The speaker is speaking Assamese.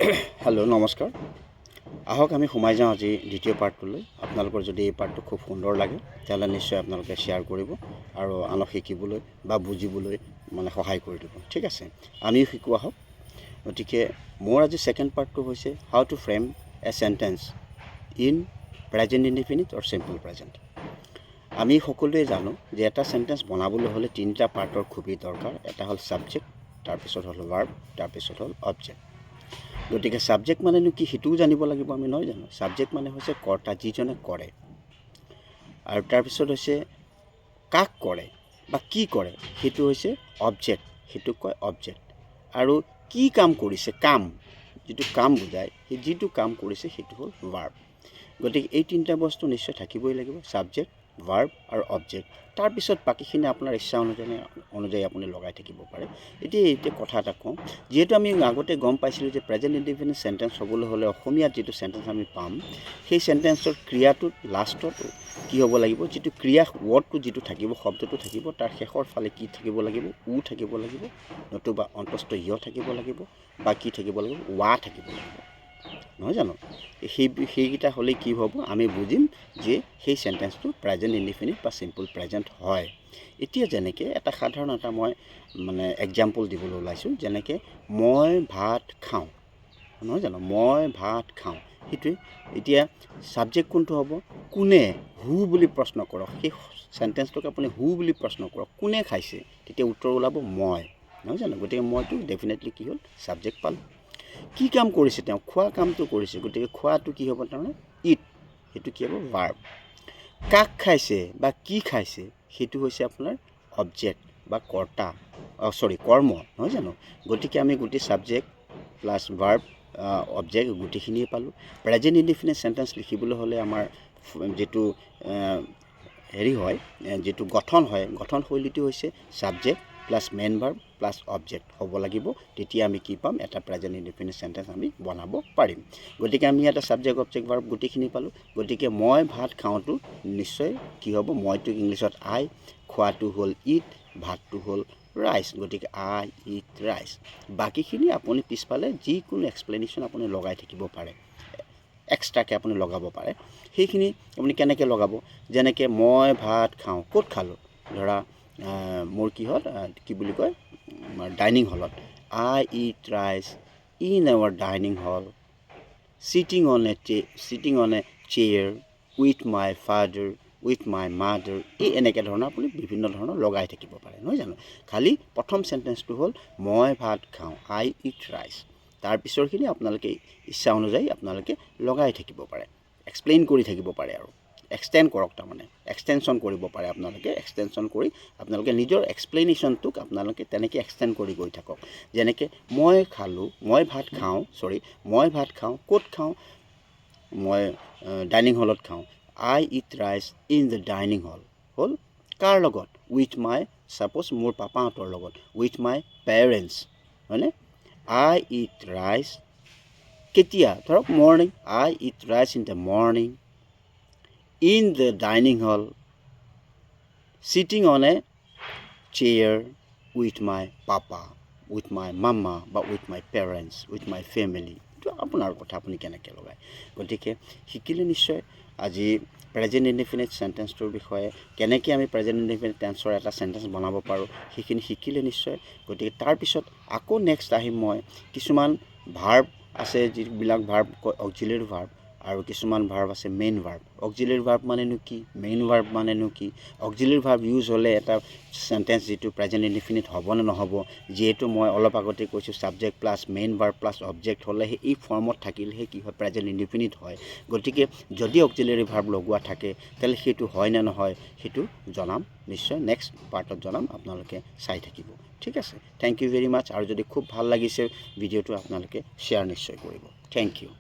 হেল্ল' নমস্কাৰ। আহক আমি সোমাই যাওঁ আজি দ্বিতীয় পাৰ্টটোলৈ। আপোনালোকৰ যদি এই পাৰ্টটো খুব সুন্দৰ লাগে তেতিয়াহ'লে নিশ্চয় আপোনালোকে শ্বেয়াৰ কৰিব আৰু আনক শিকিবলৈ বা বুজিবলৈ সহায় কৰি দিব। ঠিক আছে, আমিও শিকোঁ আহক। গতিকে মোৰ আজি ছেকেণ্ড পাৰ্টটো হৈছে how to frame a sentence in present indefinite or simple present. আমি সকলোৱে জানো যে এটা চেণ্টেন্স বনাবলৈ হ'লে তিনিটা পাৰ্টৰ খুবেই দৰকাৰ। এটা হ'ল ছাবজেক্ট, তাৰপিছত হ'ল ভাৰ্ব, তাৰপিছত হ'ল অবজেক্ট। গতিকে ছাবজেক্ট মানেনো কি সেইটোও জানিব লাগিব আমি, নহয় জানো? ছাবজেক্ট মানে হৈছে কৰ্তা, যিজনে কৰে, আৰু তাৰপিছত হৈছে কাক কৰে বা কি কৰে সেইটো হৈছে অবজেক্ট, সেইটোক কয় অবজেক্ট। আৰু কি কাম কৰিছে, কাম, যিটো কাম বুজায়, সেই যিটো কাম কৰিছে সেইটো হ'ল ভাৰ্ব। গতিকে এই তিনিটা বস্তু নিশ্চয় থাকিবই লাগিব, ছাবজেক্ট, ভাৰ্ব আৰু অবজেক্ট। তাৰপিছত বাকীখিনি আপোনাৰ ইচ্ছা অনুযায়ী আপুনি লগাই থাকিব পাৰে। এতিয়া কথা এটা কওঁ, যিহেতু আমি আগতে গম পাইছিলোঁ যে প্ৰেজেণ্ট ইনডিফিনিট চেণ্টেন্স হ'বলৈ হ'লে অসমীয়াত যিটো চেণ্টেন্স আমি পাম, সেই চেণ্টেন্সৰ ক্ৰিয়াটোত লাষ্টত কি হ'ব লাগিব, যিটো ক্ৰিয়া ৱৰ্ডটো যিটো থাকিব, শব্দটো থাকিব, তাৰ শেষৰ ফালে কি থাকিব লাগিব, উ থাকিব লাগিব, নতুবা অন্তস্থ য় থাকিব লাগিব, বা কি থাকিব লাগিব, ৱা থাকিব লাগিব, নহয় জানো? সেইকেইটা হ'লেই কি হ'ব, আমি বুজিম যে সেই চেণ্টেন্সটো প্ৰেজেণ্ট ইনডিফিনিট বা চিম্পল প্ৰেজেণ্ট হয়। এতিয়া যেনেকৈ এটা সাধাৰণ মই এক্সাম্পল দিবলৈ ওলাইছোঁ, যেনেকৈ মই ভাত খাওঁ, নহয় জানো? মই ভাত খাওঁ, সেইটোৱে। এতিয়া ছাবজেক্ট কোনটো হ'ব, কোনে, হু বুলি প্ৰশ্ন কৰক। সেই চেণ্টেন্সটোক আপুনি হু বুলি প্ৰশ্ন কৰক, কোনে খাইছে, তেতিয়া উত্তৰ ওলাব মই, নহয় জানো? গতিকে মইতো ডেফিনেটলি কি হ'ল, ছাবজেক্ট পালোঁ। কি কাম কৰিছে তেওঁ, খোৱা কামটো কৰিছে, গতিকে খোৱাটো কি হ'ব, তাৰমানে ইট, সেইটো কি হ'ব, ভাৰ্ব। কাক খাইছে বা কি খাইছে সেইটো হৈছে আপোনাৰ অবজেক্ট বা কৰ্তা, কৰ্ম, নহয় জানো? গতিকে আমি গোটেই ছাবজেক্ট প্লাছ ভাৰ্ব অবজেক্ট গোটেইখিনিয়ে পালোঁ। প্ৰেজেণ্ট ইনডিফিনিট চেণ্টেন্স লিখিবলৈ হ'লে আমাৰ যিটো হয়, যিটো গঠন হয়, গঠন শৈলীটো হৈছে subject plus main verb plus object হ'ব লাগিব। তেতিয়া আমি কি পাম, এটা প্ৰেজেণ্ট ইনডিফিনিট চেণ্টেন্স আমি বনাব পাৰিম। গতিকে আমি এটা ছাবজেক্ট অবজেক্ট ভাৰ্ব গোটেইখিনি পালোঁ। গতিকে মই ভাত খাওঁটো নিশ্চয় কি হ'ব, মইতো ইংলিছত আই, খোৱাটো হ'ল ইট, ভাতটো হ'ল ৰাইচ, গতিকে আই ইট ৰাইচ। বাকীখিনি আপুনি পিছফালে যিকোনো এক্সপ্লেনেশ্যন আপুনি লগাই থাকিব পাৰে, এক্সট্ৰাকৈ আপুনি লগাব পাৰে। সেইখিনি আপুনি কেনেকৈ লগাব, যেনেকৈ মই ভাত খাওঁ, ক'ত খালোঁ, ধৰা মোৰ কি হ'ল, কি বুলি কয়, ডাইনিং হলত। I eat rice in our dining hall, sitting on a chair with my father, with my mother. এনেকৈ ধৰণৰ আপুনি বিভিন্ন ধৰণৰ লগাই থাকিব পাৰে, নহয় জানো? খালি প্ৰথম চেণ্টেন্সটো হ'ল মই ভাত খাওঁ, আই ইট ৰাইচ। তাৰপিছৰখিনি আপোনালোকে ইচ্ছা অনুযায়ী আপোনালোকে লগাই থাকিব পাৰে, এক্সপ্লেইন কৰি থাকিব পাৰে, আৰু এক্সটেণ্ড কৰক, তাৰমানে এক্সটেনশ্যন কৰিব পাৰে আপোনালোকে। এক্সটেনশ্যন কৰি আপোনালোকে নিজৰ এক্সপ্লেনেশ্যনটোক আপোনালোকে তেনেকৈ এক্সটেণ্ড কৰি গৈ থাকক। যেনেকৈ মই ভাত খাওঁ, ক'ত খাওঁ, মই ডাইনিং হলত খাওঁ। আই eat rice in the dining হল, হ'ল কাৰ লগত, উইথ মাই, ছাপ'জ মোৰ পাপাহঁতৰ লগত, উইথ মাই পেৰেণ্টছ, হয়নে? আই ইট ৰাইচ কেতিয়া, ধৰক morning, I eat rice in the morning, in the dining hall, sitting on a chair with my papa, with my mama, বা with my parents, with my family. এইটো আপোনাৰ কথা, আপুনি কেনেকৈ লগায়। গতিকে শিকিলে নিশ্চয় আজি প্ৰেজেণ্ট ইনডিফিনিট চেণ্টেন্সটোৰ বিষয়ে, কেনেকৈ আমি প্ৰেজেণ্ট ইনডিফিনিট টেন্সৰ এটা চেণ্টেন্স বনাব পাৰোঁ, সেইখিনি শিকিলে নিশ্চয়। গতিকে তাৰপিছত আকৌ নেক্সট আহিম মই, কিছুমান ভাৰ্ব আছে, যিবিলাক ভাৰ্ব কয় অক্সিলিয়েৰী ভাৰ্ব, আৰু কিছুমান ভাৰ্ব আছে মেইন ভাৰ্ব। অক্সিলিয়েৰী ভাৰ্ব মানেনো কি, মেইন ভাৰ্ব মানেনো কি, অক্সিলিয়েৰী ভাৰ্ব ইউজ হ'লে এটা চেণ্টেন্স যিটো প্ৰেজেণ্ট ইনডিফিনিট হ'বনে নহ'ব, যিহেতু মই অলপ আগতে কৈছোঁ subject plus main verb plus object হ'লেহে এই ফৰ্মত থাকিলেহে কি হয়, প্ৰেজেণ্ট ইনডিফিনিট হয়। গতিকে যদি অক্সিলিয়েৰী ভাৰ্ব লগোৱা থাকে তেতিয়াহ'লে সেইটো হয় নে নহয় সেইটো জনাম, নিশ্চয় নেক্সট পাৰ্টত জনাম, আপোনালোকে চাই থাকিব। ঠিক আছে, থেংক ইউ ভেৰি মাছ। আৰু যদি খুব ভাল লাগিছে ভিডিঅ'টো আপোনালোকে শ্বেয়াৰ নিশ্চয় কৰিব। Thank U.